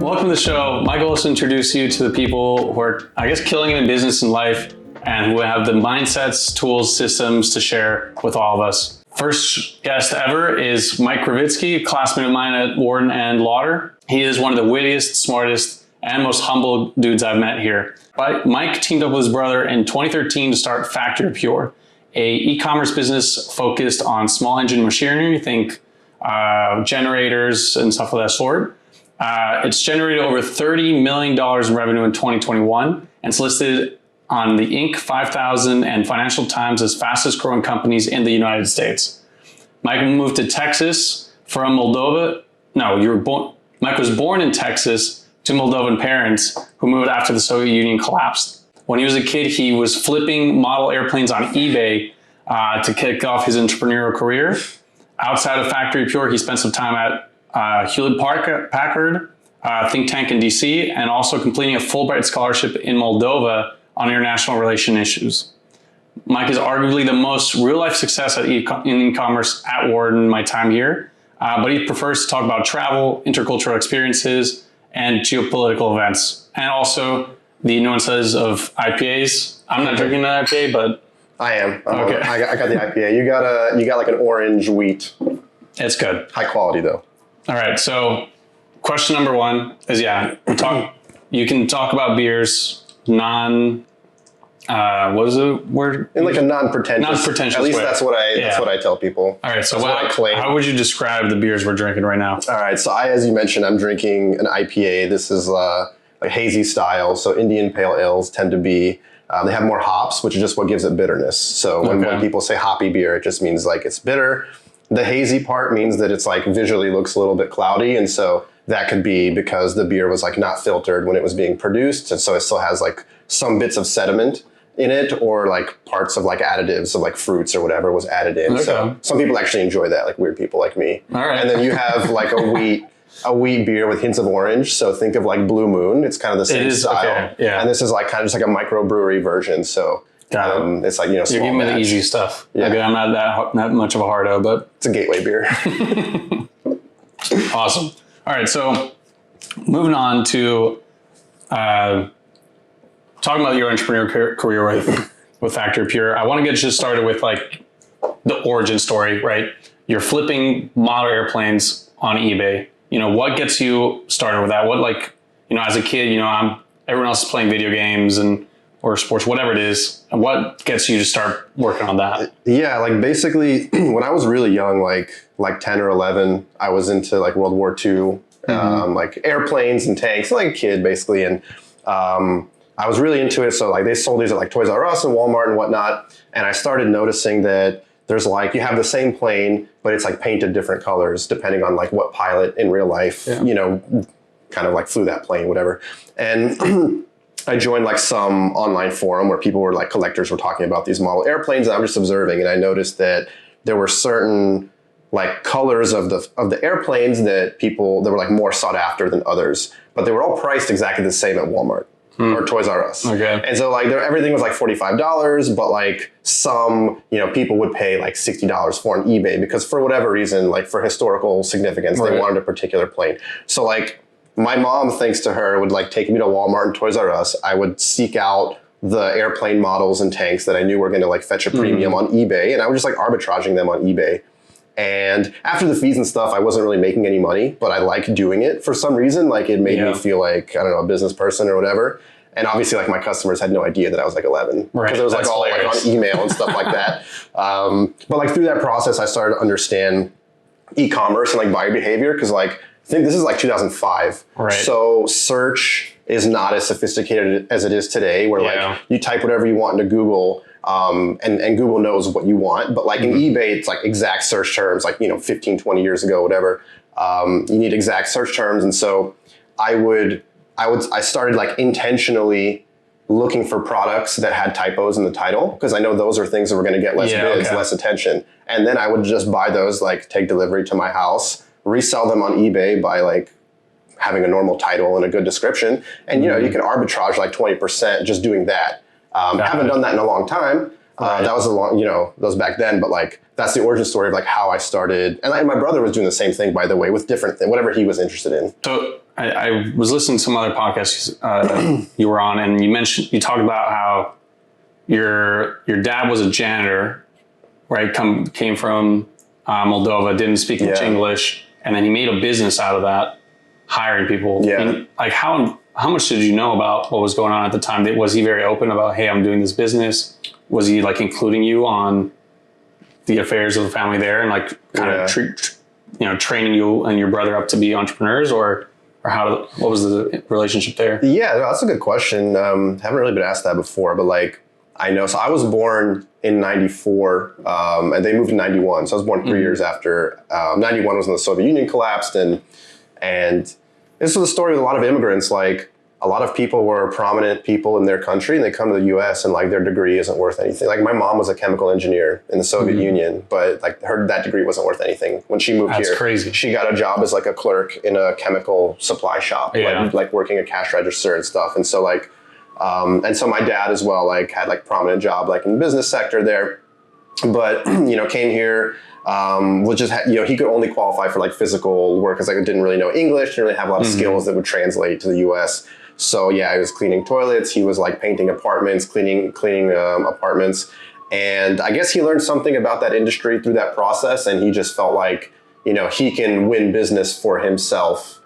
Welcome to the show. My goal is to introduce you to the people who are, I guess, killing it in business and life and who have the mindsets, tools, systems to share with all of us. First guest ever is Mike Ravitsky, a classmate of mine at Wharton and Lauder. He is one of the wittiest, smartest, and most humble dudes I've met here. But Mike teamed up with his brother in 2013 to start FactoryPure, a e-commerce business focused on small engine machinery, think generators and stuff of that sort. It's generated over $30 million in revenue in 2021, and it's listed on the Inc. 5000 and Financial Times as fastest growing companies in the United States. Mike moved to Texas from Moldova. No, Mike was born in Texas to Moldovan parents who moved after the Soviet Union collapsed. When he was a kid, he was flipping model airplanes on eBay to kick off his entrepreneurial career. Outside of FactoryPure, he spent some time at Hewlett-Packard, think tank in DC, and also completing a Fulbright scholarship in Moldova on international relation issues. Mike is arguably the most real-life success in e-commerce at Wharton in my time here, but he prefers to talk about travel, intercultural experiences, and geopolitical events, and also the nuances of IPAs. I'm not drinking an IPA, but I am. Okay. I got the IPA. You got like an orange wheat. It's good. High quality though. All right. So question number one is, you can talk about beers what is the word? In like a non-pretentious At least way. that's what I tell people. All right. So that's what I claim. How would you describe the beers we're drinking right now? All right. So as you mentioned, I'm drinking an IPA. This is like hazy style. So Indian pale ales tend to be, they have more hops, which is just what gives it bitterness. So when people say hoppy beer, it just means like it's bitter. The hazy part means that it's like visually looks a little bit cloudy. And so that could be because the beer was like not filtered when it was being produced. And so it still has like some bits of sediment in it, or like parts of like additives of like fruits or whatever was added in. Okay. So some people actually enjoy that, like weird people like me. All right. And then you have like a wheat beer with hints of orange. So think of like Blue Moon. It's kind of the same style. Okay. Yeah. And this is like kind of just like a microbrewery version. So it's like, you're giving me the easy stuff. Yeah. Okay, I'm not much of a hardo, but it's a gateway beer. Awesome. All right, so moving on to talking about your entrepreneurial career with FactoryPure. I want to get you started with like the origin story, right? You're flipping model airplanes on eBay. You know, what gets you started with that? What, like, you know, as a kid, everyone else is playing video games or sports, whatever it is. And what gets you to start working on that? Yeah, like basically when I was really young, like 10 or 11, I was into like World War II, like airplanes and tanks, like a kid basically. And I was really into it. So like they sold these at like Toys R Us and Walmart and whatnot. And I started noticing that there's like, you have the same plane, but it's like painted different colors depending on like what pilot in real life, kind of like flew that plane, whatever. And I joined like some online forum where people were like, collectors were talking about these model airplanes, and I'm just observing, and I noticed that there were certain like colors of the airplanes that were like more sought after than others, but they were all priced exactly the same at Walmart or Toys R Us. Okay. And so like everything was like $45, but like some, people would pay like $60 for on eBay because for whatever reason, like for historical significance, they wanted a particular plane. So like, my mom, thanks to her, would like take me to Walmart and Toys R Us. I would seek out the airplane models and tanks that I knew were going to like fetch a premium on eBay, and I was just like arbitraging them on eBay. And after the fees and stuff, I wasn't really making any money, but I liked doing it for some reason. Like it made me feel like, I don't know, a business person or whatever. And obviously like my customers had no idea that I was like 11 because it was like all like on email and stuff like that. But like through that process, I started to understand e-commerce and like buyer behavior, because like I think this is like 2005. Right. So search is not as sophisticated as it is today, where like you type whatever you want into Google, and Google knows what you want. But like in eBay, it's like exact search terms, like, 15, 20 years ago, whatever. You need exact search terms. And so I started like intentionally looking for products that had typos in the title, because I know those are things that were going to get less bids, less attention. And then I would just buy those, like take delivery to my house, resell them on eBay by like having a normal title and a good description. And, you can arbitrage like 20% just doing that. Haven't done that in a long time. That was a long, that was back then, but like, that's the origin story of like how I started. And my brother was doing the same thing, by the way, with different things, whatever he was interested in. So I was listening to some other podcasts you were on, and you talked about how your dad was a janitor, right? Came from Moldova, didn't speak much English, and then he made a business out of that, hiring people. Yeah. And like how much did you know about what was going on at the time? Was he very open about, hey, I'm doing this business? Was he like including you on the affairs of the family there and like kind of training you and your brother up to be entrepreneurs, or what was the relationship there? Yeah, that's a good question. Haven't really been asked that before, but like I know. So I was born in 94 and they moved in 91. So I was born 3 years after 91 was when the Soviet Union collapsed. And this was a story with a lot of immigrants. Like a lot of people were prominent people in their country and they come to the US and like their degree isn't worth anything. Like my mom was a chemical engineer in the Soviet Union, but like that degree wasn't worth anything. When she moved here, that's crazy. She got a job as like a clerk in a chemical supply shop, like working a cash register and stuff. And so like, and so my dad as well, like had like prominent job, like in the business sector there, but, came here, he could only qualify for like physical work because like I didn't really know English, didn't really have a lot of skills that would translate to the US. So yeah, I was cleaning toilets. He was like painting apartments, cleaning apartments. And I guess he learned something about that industry through that process. And he just felt like, he can win business for himself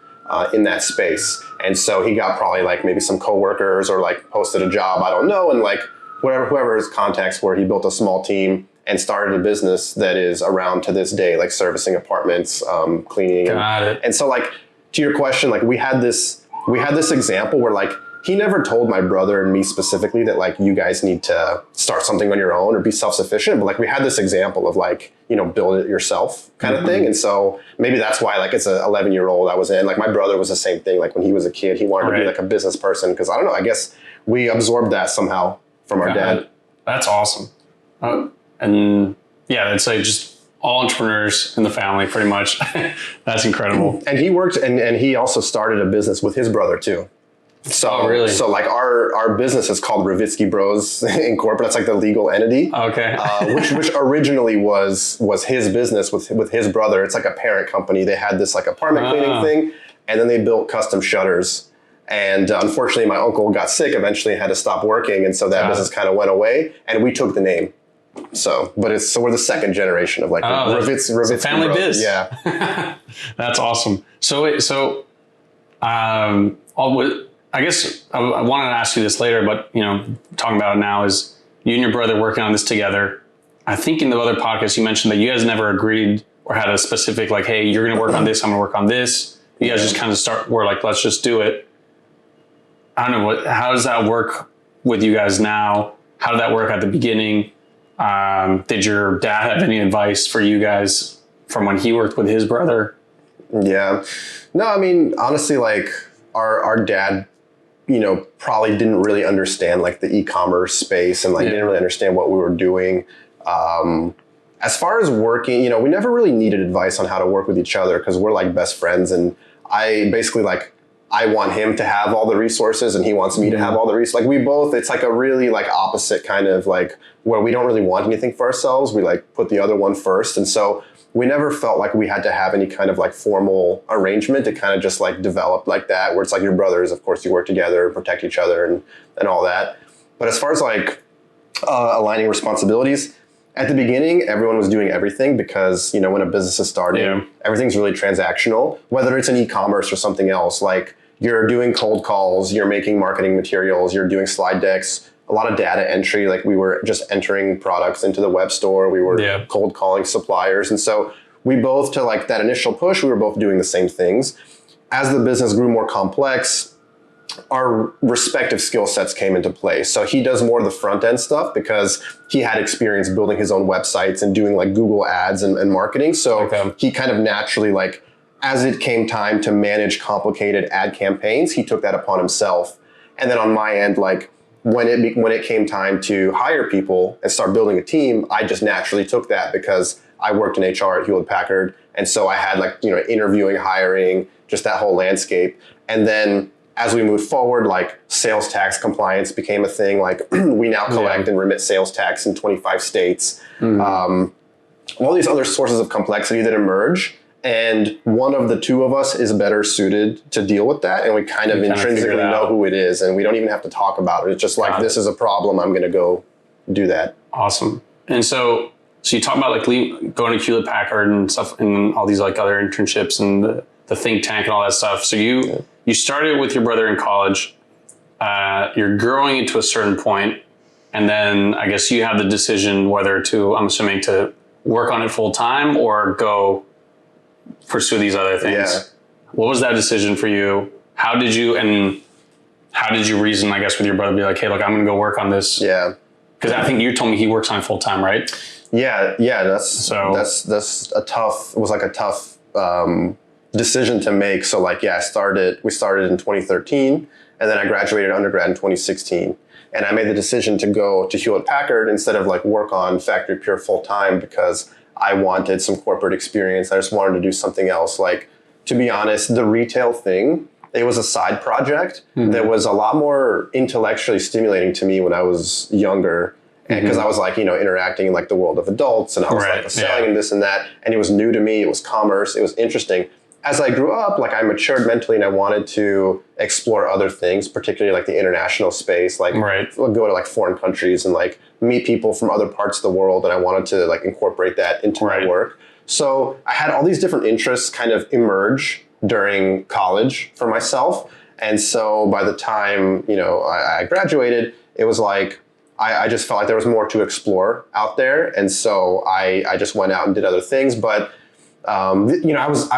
in that space. And so he got probably like maybe some coworkers or like posted a job, I don't know. And like whoever his contacts were, he built a small team and started a business that is around to this day, like servicing apartments, cleaning. Got it. And so like, to your question, like we had this example where like, he never told my brother and me specifically that like, you guys need to start something on your own or be self-sufficient. But like, we had this example of like, build it yourself kind of thing. And so maybe that's why like, it's an 11-year-old I was in. Like my brother was the same thing. Like when he was a kid, he wanted to be like a business person. Cause I don't know, I guess we absorbed that somehow from our dad. That's awesome. And yeah, it's like just all entrepreneurs in the family, pretty much. That's incredible. And he worked, and he also started a business with his brother too. So, really? So like our business is called Ravitsky Bros Incorporated. That's like the legal entity. Okay. which originally was his business with his brother. It's like a parent company. They had this like apartment cleaning thing, and then they built custom shutters. And unfortunately, my uncle got sick eventually and had to stop working, and so that business kind of went away. And we took the name. So we're the second generation of like Ravitsky family Bros. biz. Yeah. That's awesome. I guess I wanted to ask you this later, but talking about it now is you and your brother working on this together. I think in the other podcast you mentioned that you guys never agreed or had a specific like, hey, you're going to work on this, I'm going to work on this. You guys just kind of were like, let's just do it. I don't know how does that work with you guys now? How did that work at the beginning? Did your dad have any advice for you guys from when he worked with his brother? Yeah. No, I mean, honestly, like our dad, probably didn't really understand like the e-commerce space and like didn't really understand what we were doing. As far as working, we never really needed advice on how to work with each other because we're like best friends. And I basically like, I want him to have all the resources and he wants me to have all the resources. Like we both, it's like a really like opposite kind of like where we don't really want anything for ourselves. We like put the other one first. And so we never felt like we had to have any kind of like formal arrangement to kind of just like develop like that, where it's like your brothers, of course you work together, protect each other and all that. But as far as like aligning responsibilities, at the beginning, everyone was doing everything because, when a business is starting, everything's really transactional, whether it's an e-commerce or something else. Like you're doing cold calls, you're making marketing materials, you're doing slide decks, a lot of data entry. Like we were just entering products into the web store. We were cold calling suppliers. And so we both, to like that initial push, we were both doing the same things. As the business grew more complex, our respective skill sets came into play. So he does more of the front end stuff because he had experience building his own websites and doing like Google ads and marketing. So he kind of naturally, like, as it came time to manage complicated ad campaigns, he took that upon himself. And then on my end, like when it came time to hire people and start building a team, I just naturally took that because I worked in HR at Hewlett Packard. And so I had like, interviewing, hiring, just that whole landscape. And then as we moved forward, like sales tax compliance became a thing. Like we now collect and remit sales tax in 25 states. All these other sources of complexity that emerge. And one of the two of us is better suited to deal with that. And we kind of intrinsically know who it is. And we don't even have to talk about it. It's just like, this is a problem. I'm going to go do that. Awesome. And so you talk about like going to Hewlett Packard and stuff and all these like other internships and the think tank and all that stuff. So you started with your brother in college. You're growing into a certain point, and then I guess you have the decision whether to, I'm assuming, to work on it full time or go pursue these other things. Yeah. What was that decision for you? How did you reason, I guess, with your brother, be like, hey, look, I'm going to go work on this? Yeah. Because I think you told me he works on it full time, right? Yeah. That's a tough decision to make. So like, we started in 2013, and then I graduated undergrad in 2016. And I made the decision to go to Hewlett Packard instead of like work on FactoryPure full time, because I wanted some corporate experience. I just wanted to do something else. Like, to be honest, the retail thing, it was a side project that was a lot more intellectually stimulating to me when I was younger. And because I was like, interacting in like the world of adults, and I was like selling and this and that. And it was new to me. It was commerce. It was interesting. As I grew up, like I matured mentally, and I wanted to explore other things, particularly like the international space, like go to like foreign countries and like meet people from other parts of the world. And I wanted to like incorporate that into my work. So I had all these different interests kind of emerge during college for myself. And so by the time, I graduated, it was like, I just felt like there was more to explore out there. And so I just went out and did other things. But I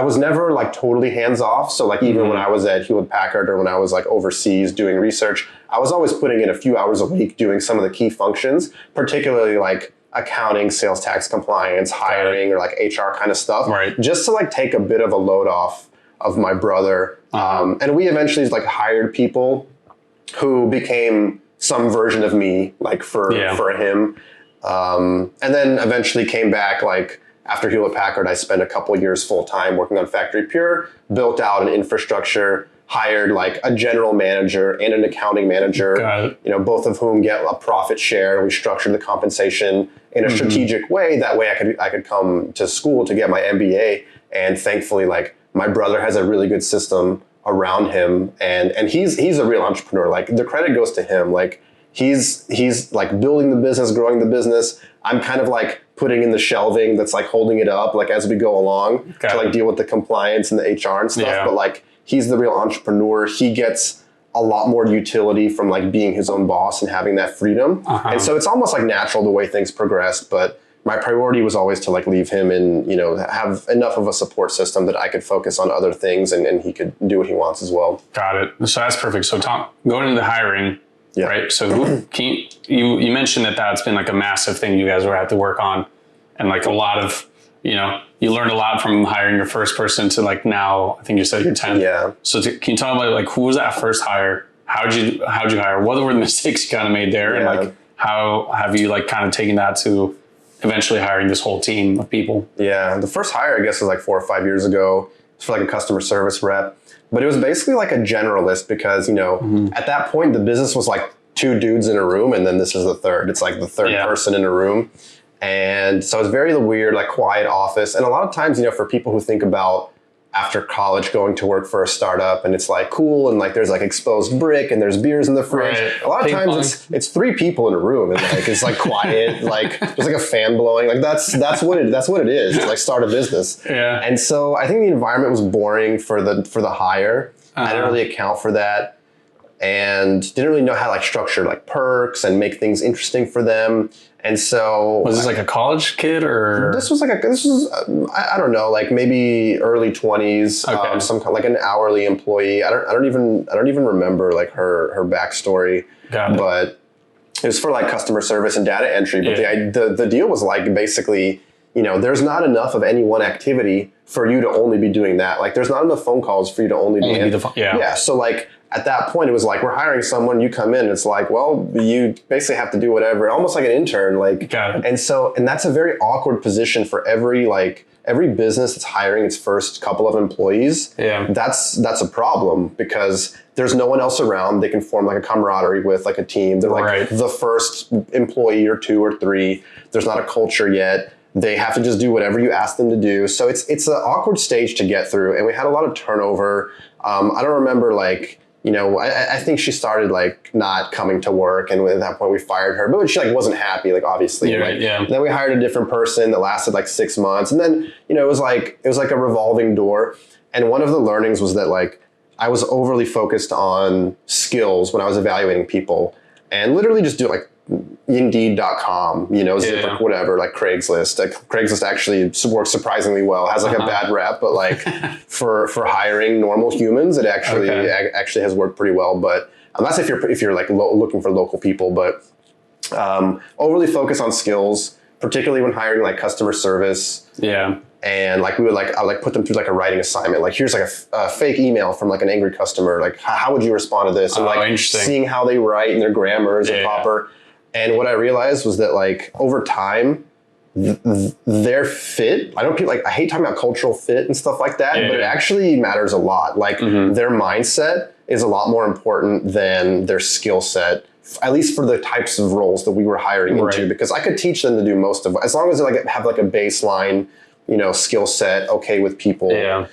was never like totally hands off. So like even when I was at Hewlett Packard or when I was like overseas doing research, I was always putting in a few hours a week doing some of the key functions, particularly like accounting, sales tax compliance, hiring, or like HR kind of stuff, just to like take a bit of a load off of my brother. And we eventually like hired people who became some version of me, like for him. And then eventually came back like, after Hewlett Packard, I spent a couple of years full time working on FactoryPure, built out an infrastructure, hired like a general manager and an accounting manager, both of whom get a profit share. We structured the compensation in a strategic way. That way I could come to school to get my MBA. And thankfully, like my brother has a really good system around him, and he's a real entrepreneur. Like the credit goes to him. Like he's like building the business, growing the business. I'm kind of like putting in the shelving that's like holding it up, like as we go along to like deal with the compliance and the HR and stuff. Yeah. But like he's the real entrepreneur. He gets a lot more utility from like being his own boss and having that freedom. And so it's almost like natural the way things progress. But my priority was always to like leave him and, have enough of a support system that I could focus on other things and he could do what he wants as well. Got it. So that's perfect. So Tom, going into the hiring, right? So you mentioned that's been like a massive thing you guys were have to work on, and like a lot of, you learned a lot from hiring your first person to like now, I think you said you're 10th. Yeah. So can you tell me like, who was that first hire? How'd you hire? What were the mistakes you kind of made there? And like, how have you like kind of taken that to eventually hiring this whole team of people? Yeah. The first hire, I guess, was like 4 or 5 years ago. It's for like a customer service rep. But it was basically like a generalist because, at that point, the business was like 2 dudes in a room, and then this is the third. It's like the third person in a room. And so it's very weird, like quiet office. And a lot of times, for people who think about after college going to work for a startup and it's like cool and like there's like exposed brick and there's beers in the fridge. A lot of times it's 3 people in a room and like it's like quiet, like there's like a fan blowing. Like that's what it is. It's like start a business. Yeah. And so I think the environment was boring for the hire. I didn't really account for that and didn't really know how to like structure like perks and make things interesting for them. And so was this like a college kid or this was I don't know, like maybe early 20s, some kind like an hourly employee. I don't even remember like her backstory. But it was for like customer service and data entry. But the deal was like basically, there's not enough of any one activity for you to only be doing that. Like there's not enough phone calls for you to only be. So like at that point, it was like, we're hiring someone, you come in, it's like, well, you basically have to do whatever, almost like an intern. Like, Got it. and that's a very awkward position for every business that's hiring its first couple of employees. Yeah. That's a problem because there's no one else around they can form like a camaraderie with, like a team. They're like the first employee or 2 or 3. There's not a culture yet. They have to just do whatever you ask them to do. So it's an awkward stage to get through. And we had a lot of turnover. I don't remember I think she started like not coming to work, and at that point we fired her. But she like wasn't happy, like obviously. Then we hired a different person that lasted like 6 months, and then it was like a revolving door. And one of the learnings was that like I was overly focused on skills when I was evaluating people, and literally just do like Indeed.com, Zipper, whatever, like Craigslist. Like Craigslist actually works surprisingly well. It has like a bad rep, but like for hiring normal humans, it actually has worked pretty well. But unless if you're like looking for local people, but overly focused on skills, particularly when hiring like customer service. Yeah. And like I would put them through like a writing assignment. Like here's like a fake email from like an angry customer. Like how would you respond to this? And seeing how they write and their grammar is proper. And what I realized was that like over time, their fit, I hate talking about cultural fit and stuff like that, but it actually matters a lot. Like their mindset is a lot more important than their skill set, at least for the types of roles that we were hiring into, because I could teach them to do most of it, as long as they like have like a baseline, skill set, okay with people. Yeah.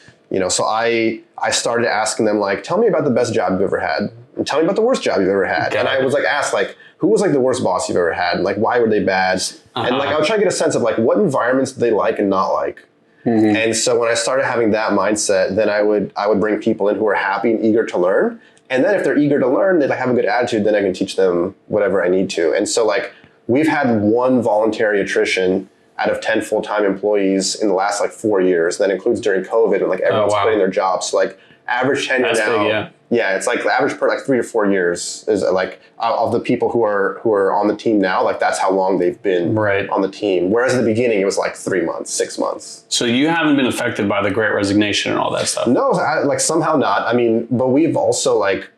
So I started asking them like, tell me about the best job you've ever had, and tell me about the worst job you've ever had. And I was like asked like, who was like the worst boss you've ever had? And like, why were they bad? And like, I would try to get a sense of like, what environments do they like and not like? And so when I started having that mindset, then I would bring people in who are happy and eager to learn. And then if they're eager to learn, they like have a good attitude, then I can teach them whatever I need to. And so like, we've had 1 voluntary attrition out of 10 full-time employees in the last like 4 years. That includes during COVID when like everyone's quitting their jobs. So like average tenure now. Big, it's like the average per like 3 to 4 years is like of the people who are on the team now, like that's how long they've been on the team. Whereas at the beginning it was like 3 months, 6 months. So you haven't been affected by the Great Resignation and all that stuff? No, like somehow not. I mean, but we've also like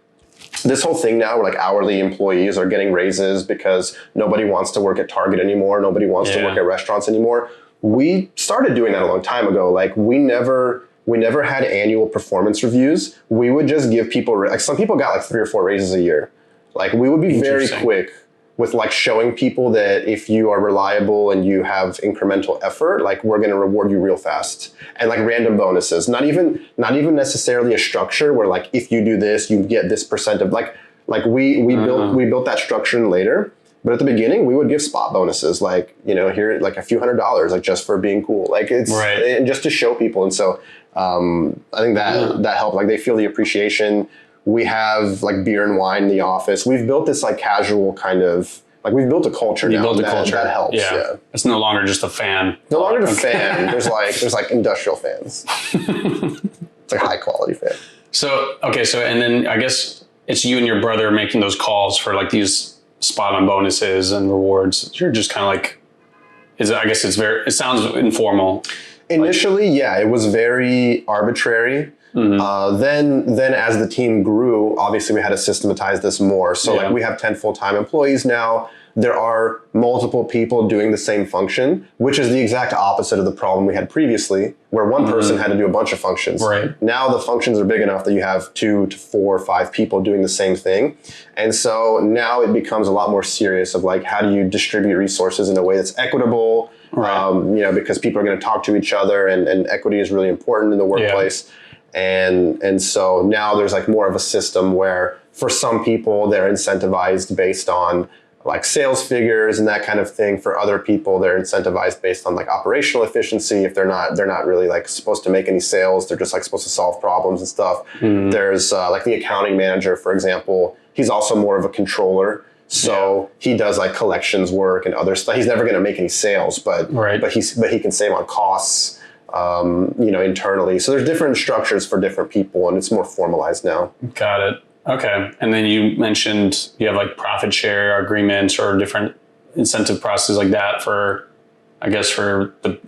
this whole thing now where like hourly employees are getting raises because nobody wants to work at Target anymore. Nobody wants to work at restaurants anymore. We started doing that a long time ago. Like we never had annual performance reviews. We would just give people, like some people got like 3 or 4 raises a year. Like we would be very quick with like showing people that if you are reliable and you have incremental effort, like we're going to reward you real fast. And like random bonuses, not even necessarily a structure where like, if you do this, you get this percent of like we built that structure in later. But at the beginning, we would give spot bonuses, like, here, like a few $100s, like just for being cool. Like it's, and just to show people. And so I think that helped. Like they feel the appreciation. We have like beer and wine in the office. We've built this like casual kind of, like we've built a culture now. That helps. Yeah. It's no longer just a fan. No longer a fan. There's like industrial fans. It's like a high quality fan. So and then I guess it's you and your brother making those calls for like these spot on bonuses and rewards. You're just kind of like, it sounds informal. Initially, it was very arbitrary. Then as the team grew, obviously we had to systematize this more. So like we have 10 full-time employees now. There are multiple people doing the same function, which is the exact opposite of the problem we had previously, where one person had to do a bunch of functions. Right. Now the functions are big enough that you have 2 to 4 or 5 people doing the same thing. And so now it becomes a lot more serious of like, how do you distribute resources in a way that's equitable? Right. Because people are going to talk to each other, and equity is really important in the workplace. And so now there's like more of a system where for some people they're incentivized based on like sales figures and that kind of thing. For other people, they're incentivized based on like operational efficiency. If they're not really like supposed to make any sales, they're just like supposed to solve problems and stuff. There's like the accounting manager, for example. He's also more of a controller. So he does like collections work and other stuff. He's never going to make any sales, but he can save on costs, internally. So there's different structures for different people, and it's more formalized now. Got it. Okay. And then you mentioned you have like profit share agreements or different incentive processes like that for the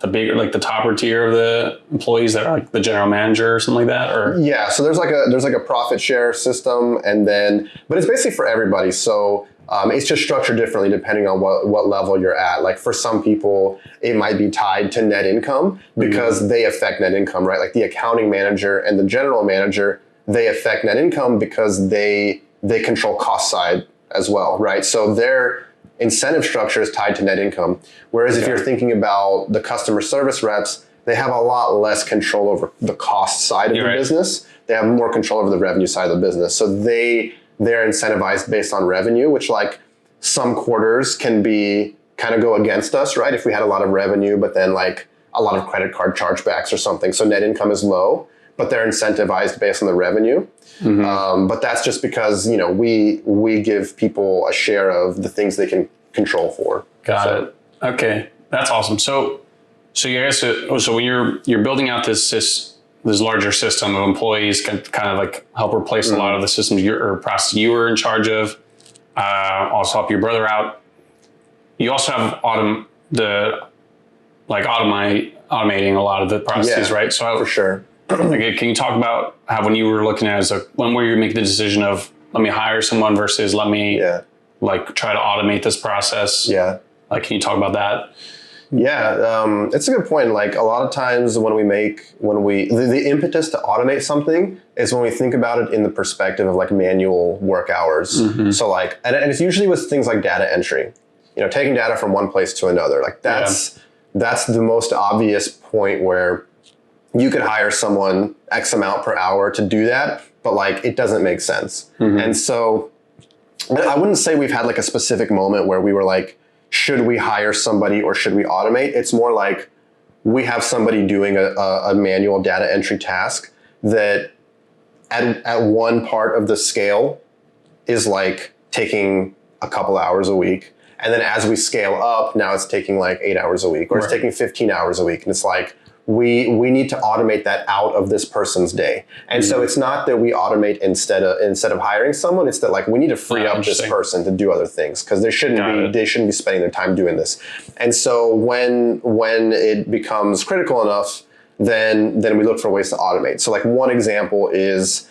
the bigger, like the topper tier of the employees that are like the general manager or something like that? Or yeah, so there's like a profit share system, and then but it's basically for everybody. So it's just structured differently depending on what level you're at. Like for some people, it might be tied to net income because they affect net income, right? Like the accounting manager and the general manager, they affect net income because they control cost side as well, right? So their incentive structure is tied to net income. Whereas if you're thinking about the customer service reps, they have a lot less control over the cost side of the business. They have more control over the revenue side of the business. So they're incentivized based on revenue, which like some quarters can be kind of go against us, right? If we had a lot of revenue, but then like a lot of credit card chargebacks or something. So net income is low, but they're incentivized based on the revenue. But that's just because, you know, we give people a share of the things they can control for. Got it. Okay. That's awesome. So you guys, so when you're building out this larger system of employees can kind of like help replace a lot of the systems or process you were in charge of, also help your brother out. You also have automating a lot of the processes, right? So for sure. Okay, can you talk about how when you were looking at it, when were you making the decision of let me hire someone versus let me like try to automate this process? Yeah. Like, can you talk about that? Yeah, it's a good point. Like a lot of times the impetus to automate something is when we think about it in the perspective of like manual work hours. So like, and it's usually with things like data entry, you know, taking data from one place to another. Like that's the most obvious point where you could hire someone X amount per hour to do that, but like it doesn't make sense. And so I wouldn't say we've had like a specific moment where we were like, should we hire somebody or should we automate? It's more like we have somebody doing a manual data entry task that at one part of the scale is like taking a couple hours a week. And then as we scale up, now it's taking like 8 hours a week or it's taking 15 hours a week. And it's like, we need to automate that out of this person's day. And so it's not that we automate instead of hiring someone, it's that like we need to free up this person to do other things because they shouldn't be spending their time doing this. And so when it becomes critical enough, then we look for ways to automate. So like one example is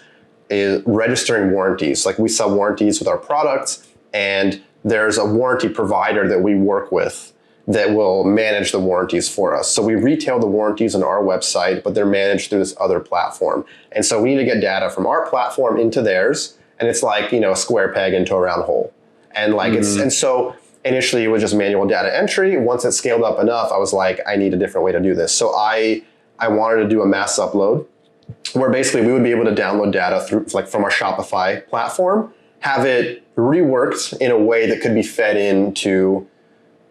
registering warranties. Like we sell warranties with our products and there's a warranty provider that we work with that will manage the warranties for us. So we retail the warranties on our website, but they're managed through this other platform. And so we need to get data from our platform into theirs. And it's like, you know, a square peg into a round hole. And like and so initially it was just manual data entry. Once it scaled up enough, I was like, I need a different way to do this. So I wanted to do a mass upload where basically we would be able to download data through like from our Shopify platform, have it reworked in a way that could be fed into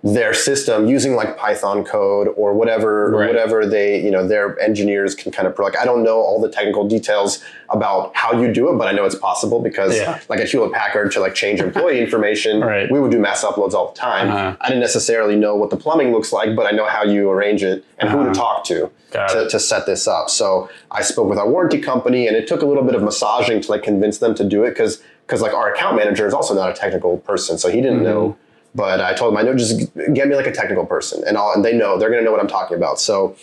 their system using like Python code or whatever they, you know, their engineers can kind of like, I don't know all the technical details about how you do it, but I know it's possible because like at Hewlett Packard to like change employee information, we would do mass uploads all the time. I didn't necessarily know what the plumbing looks like, but I know how you arrange it and who to talk to set this up. So I spoke with our warranty company and it took a little bit of massaging to like convince them to do it because like our account manager is also not a technical person. So he didn't know. But I told them, I know, just get me like a technical person and they know, they're going to know what I'm talking about. So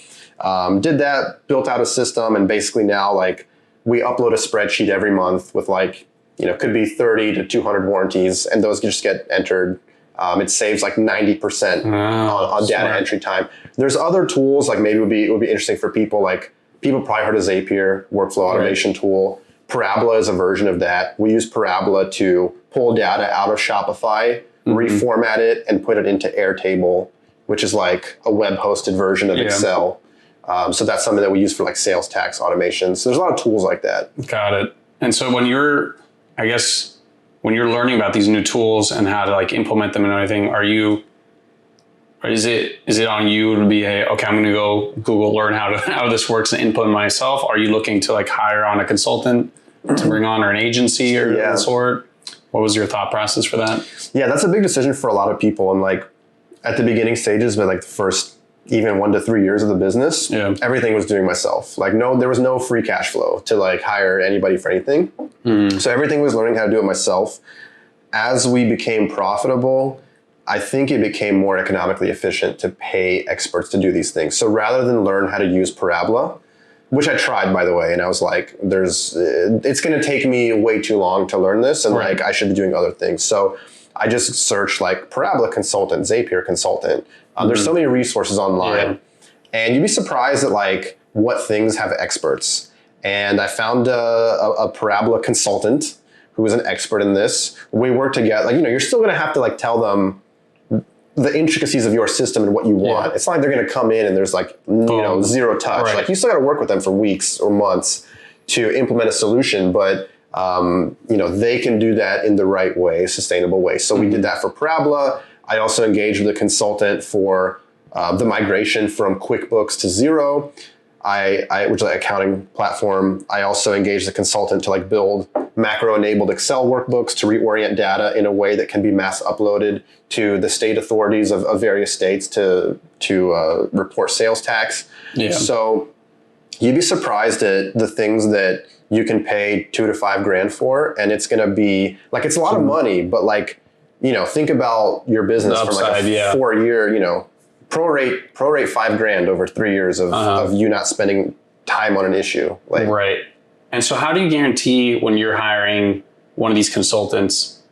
did that, built out a system. And basically now like we upload a spreadsheet every month with like, you know, could be 30 to 200 warranties and those just get entered. It saves like 90% on data entry time. There's other tools like maybe it would be interesting for people. Like people probably heard of Zapier, workflow automation tool. Parabola is a version of that. We use Parabola to pull data out of Shopify, reformat it and put it into Airtable, which is like a web hosted version of Excel. So that's something that we use for like sales tax automation. So there's a lot of tools like that. Got it. And so when you're learning about these new tools and how to like implement them and everything, is it on you to be okay, I'm going to go Google, learn how this works and input myself? Are you looking to like hire on a consultant to bring on or an agency or that sort? What was your thought process for that? Yeah, that's a big decision for a lot of people. And like at the beginning stages, but like the first even 1 to 3 years of the business, everything was doing myself. Like there was no free cash flow to like hire anybody for anything. So everything was learning how to do it myself. As we became profitable, I think it became more economically efficient to pay experts to do these things. So rather than learn how to use Parabola, which I tried, by the way, and I was like, it's going to take me way too long to learn this, and like I should be doing other things. So I just searched like Parabola consultant, Zapier consultant. There's so many resources online, and you'd be surprised at like what things have experts. And I found a Parabola consultant who was an expert in this. We worked together. Like, you're still going to have to like tell them the intricacies of your system and what you want. Yeah. It's not like they're going to come in and there's like, zero touch. Right. Like you still got to work with them for weeks or months to implement a solution, but they can do that in the right way, sustainable way. So we did that for Parabola. I also engaged with a consultant for the migration from QuickBooks to Xero, which is an accounting platform. I also engaged a consultant to like build macro-enabled Excel workbooks to reorient data in a way that can be mass uploaded to the state authorities of various states to report sales tax. Yeah. So you'd be surprised at the things that you can pay $2,000 to $5,000 for, and it's going to be like, it's a lot of money, but like, think about your business from like a 4-year, prorate $5,000 over 3 years of you not spending time on an issue. Like, right. And so how do you guarantee when you're hiring one of these consultants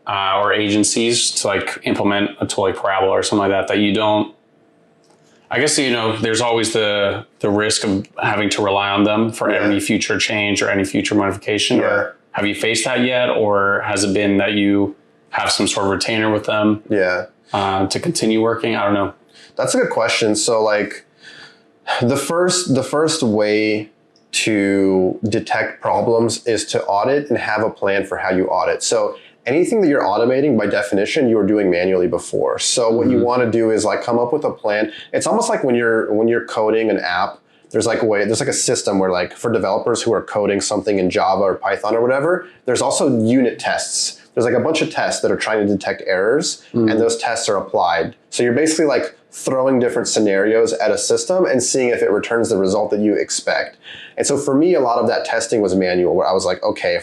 or agencies to like implement a tool like Parabola or something like that you don't, I guess, there's always the risk of having to rely on them for any future change or any future modification. Yeah. Or have you faced that yet? Or has it been that you have some sort of retainer with them to continue working? I don't know. That's a good question. So like the first way to detect problems is to audit and have a plan for how you audit. So anything that you're automating, by definition, you were doing manually before. So what you want to do is like come up with a plan. It's almost like when you're coding an app, there's like a system where like for developers who are coding something in Java or Python or whatever, there's also unit tests. There's like a bunch of tests that are trying to detect errors, and those tests are applied. So you're basically like throwing different scenarios at a system and seeing if it returns the result that you expect. And so for me, a lot of that testing was manual, where I was like, okay,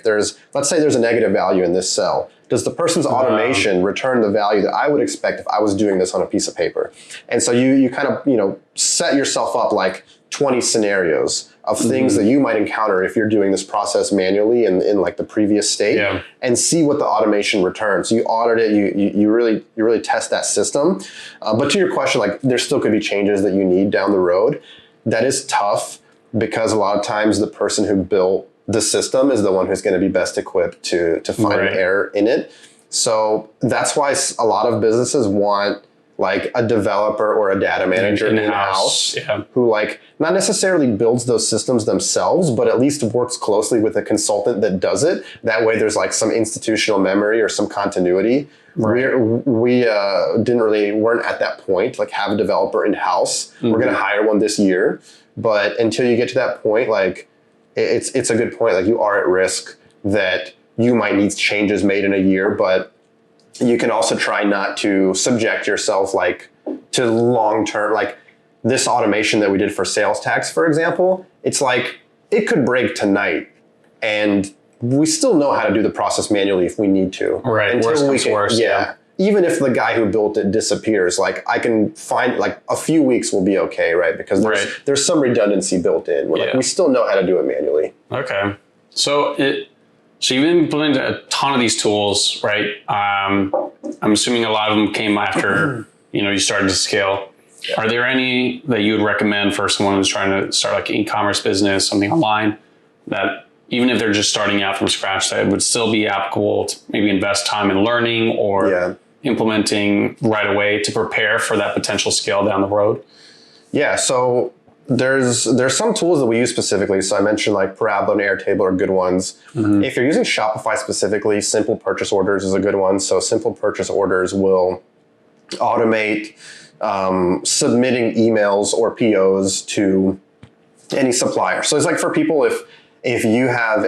let's say there's a negative value in this cell. Does the person's automation return the value that I would expect if I was doing this on a piece of paper? And so you kind of, set yourself up like 20 scenarios of things that you might encounter if you're doing this process manually in like the previous state, and see what the automation returns. So you audit it, you really test that system. But to your question, like there still could be changes that you need down the road. That is tough because a lot of times the person who built the system is the one who's going to be best equipped to find an error in it. So that's why a lot of businesses want like a developer or a data manager in-house who like not necessarily builds those systems themselves, but at least works closely with a consultant that does it. That way there's like some institutional memory or some continuity. Right. We weren't at that point, like have a developer in-house. We're going to hire one this year. But until you get to that point, like it's a good point. Like you are at risk that you might need changes made in a year, but you can also try not to subject yourself like to long-term, like this automation that we did for sales tax, for example, it's like, it could break tonight and we still know how to do the process manually if we need to. Right. Worse. Yeah. Even if the guy who built it disappears, like I can find like a few weeks will be okay, right? Because there's some redundancy built in. Like, we still know how to do it manually. Okay. So you've implemented a ton of these tools, right? I'm assuming a lot of them came after you started to scale. Yeah. Are there any that you would recommend for someone who's trying to start like an e-commerce business, something online, that even if they're just starting out from scratch, that would still be applicable to maybe invest time in learning or implementing right away to prepare for that potential scale down the road? Yeah, so there's some tools that we use specifically. So I mentioned like Parabola and Airtable are good ones. If you're using Shopify specifically, Simple Purchase Orders is a good one. So Simple Purchase Orders will automate submitting emails or POs to any supplier. So it's like for people, if you have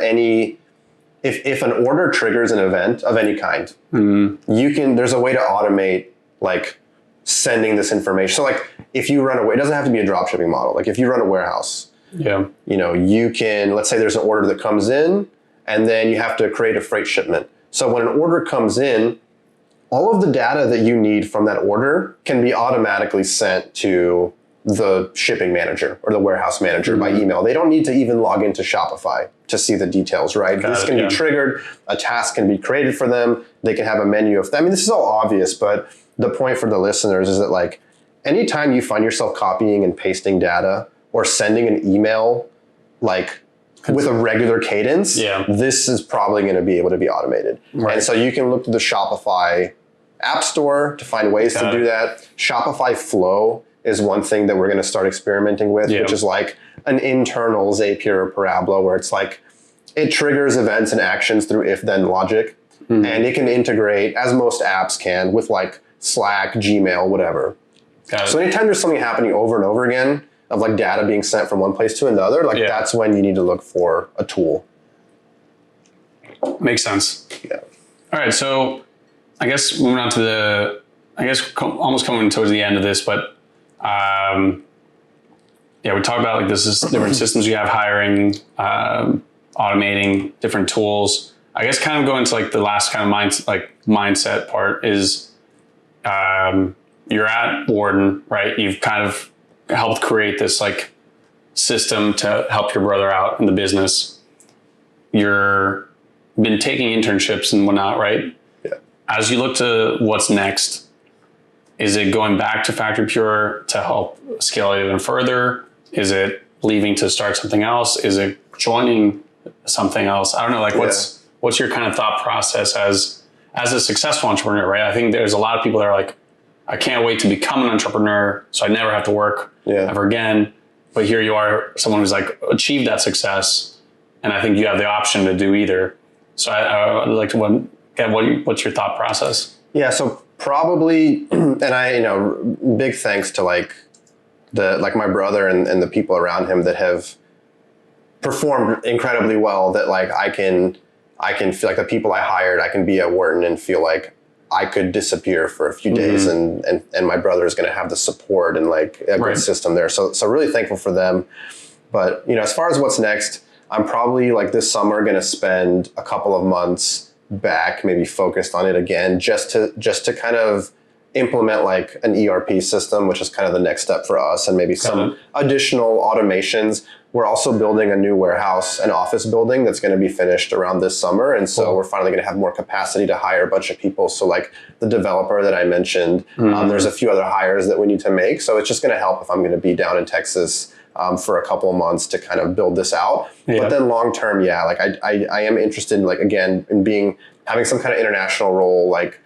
if an order triggers an event of any kind, there's a way to automate like sending this information. So like if you run it doesn't have to be a drop shipping model. Like if you run a warehouse, you can, let's say there's an order that comes in and then you have to create a freight shipment. So when an order comes in, all of the data that you need from that order can be automatically sent to the shipping manager or the warehouse manager by email. They don't need to even log into Shopify to see the details, right? This can be triggered. A task can be created for them. They can have a menu of, I mean, this is all obvious, but the point for the listeners is that like, anytime you find yourself copying and pasting data or sending an email, like with a regular cadence, this is probably going to be able to be automated. Right. And so you can look to the Shopify App Store to find ways to do that. Shopify Flow is one thing that we're going to start experimenting with, which is like an internal Zapier or Parabola where it's like it triggers events and actions through if-then logic. And it can integrate, as most apps can, with like Slack, Gmail, whatever. So anytime there's something happening over and over again of like data being sent from one place to another, like that's when you need to look for a tool. Makes sense. Yeah. All right. So I guess moving on to almost coming towards the end of this, but we talk about like this is different systems you have, hiring, automating different tools. I guess kind of going to like the last kind of mindset part is you're at Warden, right? You've kind of helped create this like system to help your brother out in the business. You're been taking internships and whatnot, right? Yeah. As you look to what's next, is it going back to FactoryPure to help scale it even further? Is it leaving to start something else? Is it joining something else? I don't know. Like what's your kind of thought process as a successful entrepreneur, right? I think there's a lot of people that are like, I can't wait to become an entrepreneur so I never have to work ever again. But here you are, someone who's like achieved that success. And I think you have the option to do either. So I would like to get what's your thought process? Yeah, so probably, and big thanks to like my brother and the people around him that have performed incredibly well, that like I can feel like the people I hired, I can be at Wharton and feel like I could disappear for a few days and my brother is going to have the support and like a good system there. So really thankful for them. But, as far as what's next, I'm probably like this summer going to spend a couple of months back, maybe focused on it again, just to kind of implement like an ERP system, which is kind of the next step for us, and maybe some additional automations. We're also building a new warehouse and office building that's going to be finished around this summer. And so we're finally going to have more capacity to hire a bunch of people. So like the developer that I mentioned, there's a few other hires that we need to make. So it's just going to help if I'm going to be down in Texas for a couple of months to kind of build this out. But then long term, like I am interested in like, again, in having some kind of international role, like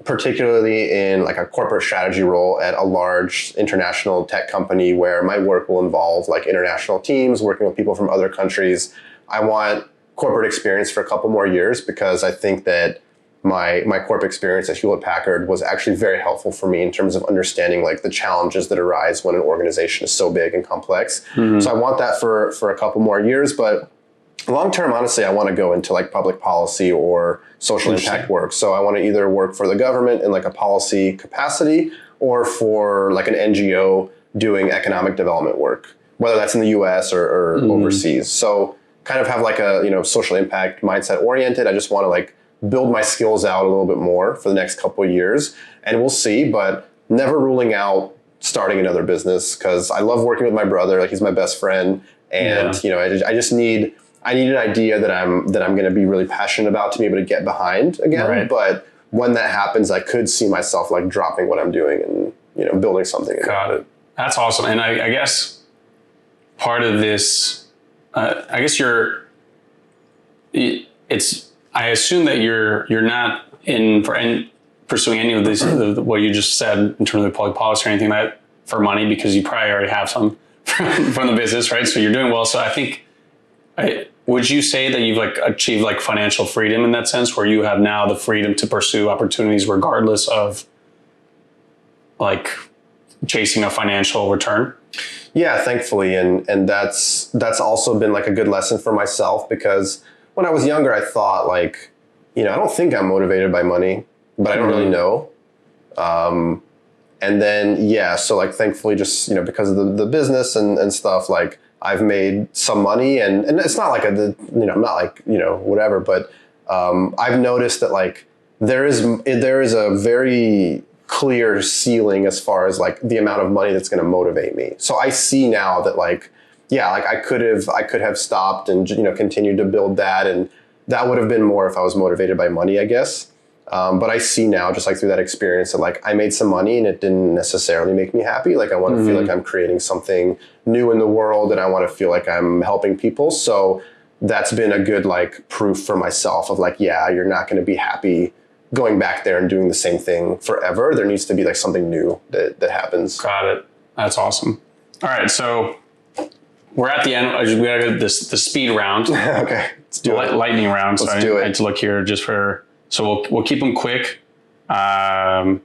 particularly in like a corporate strategy role at a large international tech company where my work will involve like international teams, working with people from other countries. I want corporate experience for a couple more years because I think that my corporate experience at Hewlett-Packard was actually very helpful for me in terms of understanding like the challenges that arise when an organization is so big and complex. So I want that for a couple more years, but long term, honestly, I want to go into like public policy or social impact work. So I want to either work for the government in like a policy capacity or for like an NGO doing economic development work, whether that's in the US or overseas. So kind of have like a, social impact mindset oriented. I just want to like build my skills out a little bit more for the next couple of years, and we'll see, but never ruling out starting another business because I love working with my brother. Like he's my best friend. And, I need an idea that I'm going to be really passionate about to be able to get behind again. Right. But when that happens, I could see myself like dropping what I'm doing and, building something. Got it. That's awesome. And I guess part of this, I assume that you're not pursuing any of this, what you just said in terms of public policy or anything like that for money, because you probably already have some from the business, right? So you're doing well. So I think, would you say that you've like achieved like financial freedom in that sense, where you have now the freedom to pursue opportunities regardless of like chasing a financial return? Yeah, thankfully. And that's also been like a good lesson for myself, because when I was younger, I thought like, I don't think I'm motivated by money, but I don't really know. And then, so like thankfully just, because of the business and stuff, like I've made some money and it's not like I'm not like, whatever, but I've noticed that like there is a very clear ceiling as far as like the amount of money that's going to motivate me. So I see now that like, yeah, like I could have stopped and, you know, continued to build that, and that would have been more if I was motivated by money, I guess. But I see now, just like through that experience, that like I made some money and it didn't necessarily make me happy. Like I want to feel like I'm creating something new in the world, and I want to feel like I'm helping people. So that's been a good like proof for myself of like, yeah, you're not going to be happy going back there and doing the same thing forever. There needs to be like something new that happens. Got it. That's awesome. All right, so we're at the end. We got the speed round. Okay, let's do it. Lightning round. Let's do it. I had to look here just for. So we'll keep them quick. And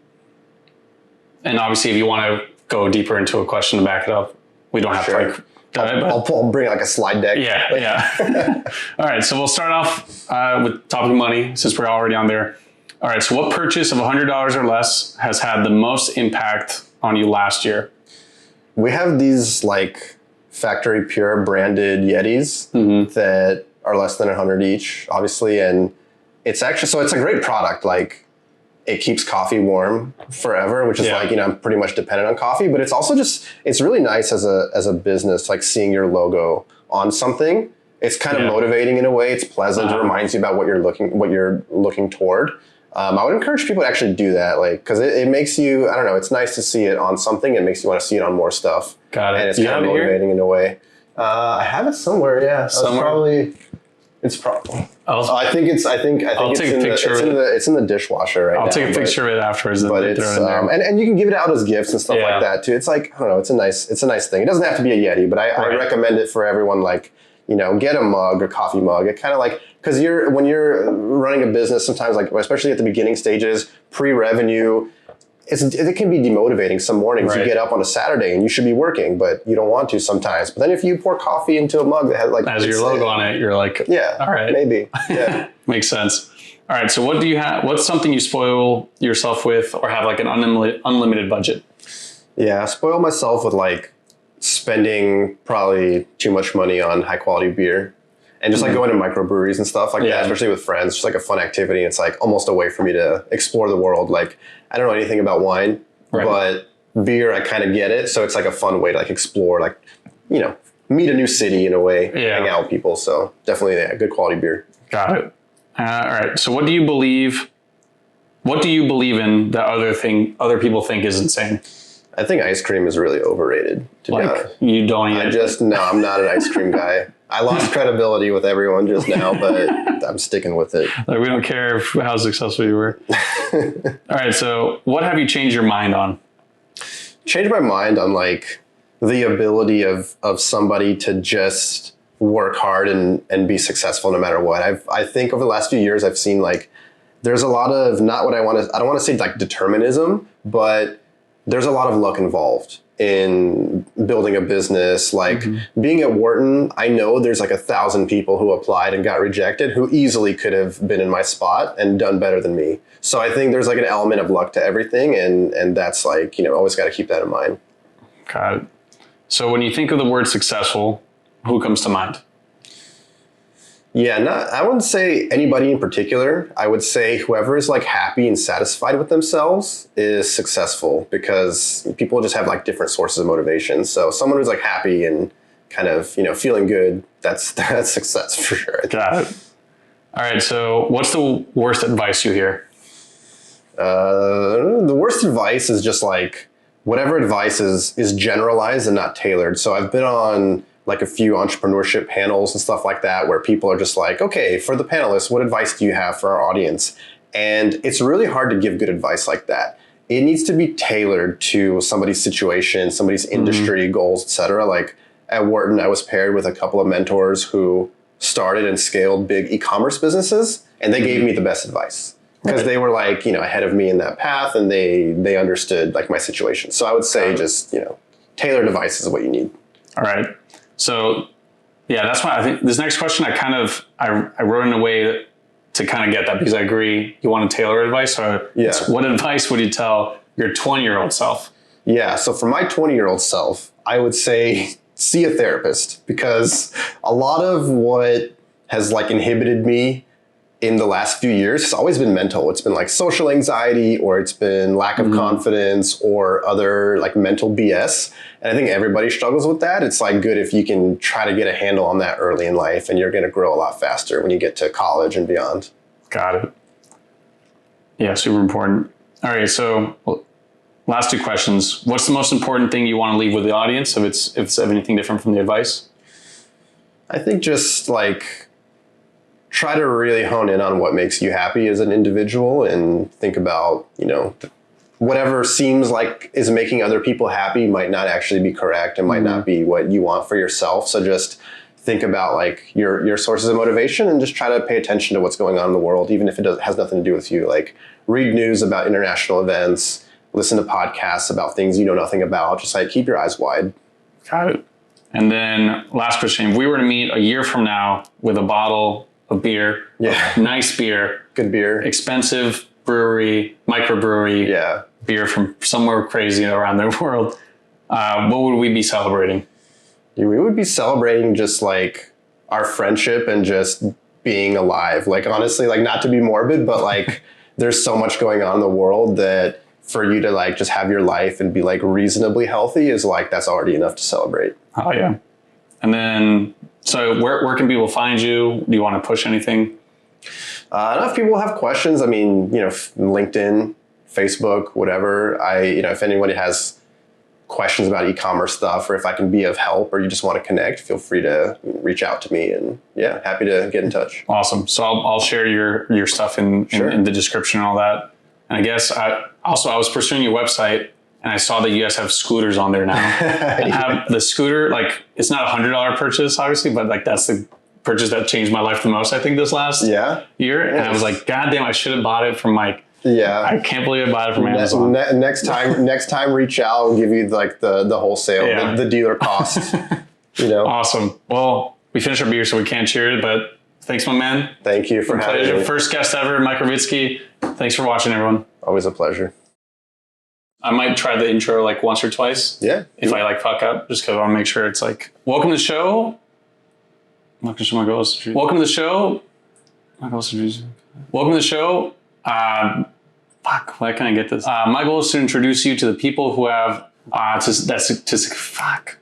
obviously, if you want to go deeper into a question to back it up, we don't have to like. I'll bring like a slide deck. Yeah. All right, so we'll start off with topic of money, since we're already on there. All right, so what purchase of $100 or less has had the most impact on you last year? We have these like FactoryPure branded Yetis that are less than 100 each, obviously. And it's actually, so it's a great product. Like it keeps coffee warm forever, which is like, you know, I'm pretty much dependent on coffee, but it's also just, it's really nice as a business, like seeing your logo on something. It's kind of motivating in a way. It's pleasant. It reminds you about what you're looking toward. I would encourage people to actually do that, like, because it makes you, I don't know, it's nice to see it on something. It makes you want to see it on more stuff. Got it. And it's kind of motivating in a way. I have it somewhere. Yeah. Somewhere? It's probably. I'll take a picture. It's in the dishwasher right now. I'll take a picture of it afterwards. But it's and you can give it out as gifts and stuff like that too. It's like, I don't know. It's a nice thing. It doesn't have to be a Yeti, but I recommend it for everyone. Like, you know, get a mug or coffee mug. It kind of like, because when you're running a business, sometimes like, especially at the beginning stages, pre-revenue, it can be demotivating. Some mornings you get up on a Saturday and you should be working, but you don't want to sometimes. But then if you pour coffee into a mug that has like has your logo on it, you're like, yeah, all right, maybe, yeah, makes sense. All right, so what do you have? What's something you spoil yourself with, or have like an unlimited budget? Yeah, I spoil myself with like spending probably too much money on high quality beer. And just like going to microbreweries and stuff like that, especially with friends, just like a fun activity. It's like almost a way for me to explore the world. Like I don't know anything about wine, but beer, I kind of get it. So it's like a fun way to like explore, like, you know, meet a new city in a way, hang out with people. So definitely good quality beer. Got it. All right. So what do you believe in that other people think is insane? I think ice cream is really overrated, to be honest. You don't eat I'm not an ice cream guy. I lost credibility with everyone just now, but I'm sticking with it. Like, we don't care how successful you were. All right. So what have you changed your mind on? Changed my mind on like the ability of somebody to just work hard and be successful no matter what. I think over the last few years, I've seen like, there's a lot of, I don't want to say like determinism, but there's a lot of luck involved in building a business. Like being at Wharton, I know there's like 1,000 people who applied and got rejected who easily could have been in my spot and done better than me. So I think there's like an element of luck to everything. And that's like, you know, always got to keep that in mind. Got it. So when you think of the word successful, who comes to mind? Yeah, I wouldn't say anybody in particular. I would say whoever is like happy and satisfied with themselves is successful, because people just have like different sources of motivation. So someone who's like happy and kind of, you know, feeling good, that's success for sure. Got it. All right. So what's the worst advice you hear? The worst advice is just like whatever advice is generalized and not tailored. So I've been on like a few entrepreneurship panels and stuff like that, where people are just like, okay, for the panelists, what advice do you have for our audience? And it's really hard to give good advice like that. It needs to be tailored to somebody's situation, somebody's industry, goals, etc. Like at Wharton, I was paired with a couple of mentors who started and scaled big e-commerce businesses, and they gave me the best advice because they were like, you know, ahead of me in that path, and they understood like my situation. So I would say just, you know, tailored advice is what you need. All right. So, yeah, that's why I think this next question, I wrote in a way to kind of get that, because I agree you want to tailor advice. So what advice would you tell your 20-year-old self? Yeah, so for my 20-year-old self, I would say see a therapist, because a lot of what has like inhibited me in the last few years, it's always been mental. It's been like social anxiety, or it's been lack of confidence, or other like mental BS. And I think everybody struggles with that. It's like good if you can try to get a handle on that early in life, and you're going to grow a lot faster when you get to college and beyond. Got it. Yeah, super important. All right, so last two questions. What's the most important thing you want to leave with the audience if it's anything different from the advice? I think just like try to really hone in on what makes you happy as an individual, and think about, whatever seems like is making other people happy might not actually be correct and might not be what you want for yourself. So just think about like your sources of motivation, and just try to pay attention to what's going on in the world, even if it has nothing to do with you. Like read news about international events, listen to podcasts about things you know nothing about. Just like keep your eyes wide. Got it. And then last question, if we were to meet a year from now with a bottle of beer, nice beer, good beer, expensive brewery, microbrewery, beer from somewhere crazy around the world, what would we be celebrating? We would be celebrating just like our friendship and just being alive. Like honestly, like not to be morbid, but like there's so much going on in the world that for you to like just have your life and be like reasonably healthy is like, that's already enough to celebrate. Oh yeah. And then, so where can people find you? Do you want to push anything? I don't know if people have questions. I mean, LinkedIn, Facebook, whatever. If anybody has questions about e-commerce stuff, or if I can be of help, or you just want to connect, feel free to reach out to me, and happy to get in touch. Awesome. So I'll share your stuff in the description and all that. And I guess I was pursuing your website, and I saw that you guys have scooters on there now. And have the scooter, like it's not $100 purchase, obviously, but like that's the purchase that changed my life the most, I think, this last year. And I was like, God damn, I should have bought it from Mike. Yeah. I can't believe I bought it from Amazon. Next time reach out, I'll give you like the wholesale, the dealer cost. Awesome. Well, we finished our beer, so we can't cheer it, but thanks, my man. Thank you for having me. First guest ever, Mike Ravitsky. Thanks for watching, everyone. Always a pleasure. I might try the intro like once or twice. Yeah. If I like fuck up, just because I want to make sure it's like, welcome to the show. Welcome to the show. Welcome to the show. Welcome to the show. Fuck, why can't I get this? My goal is to introduce you to the people who have, fuck.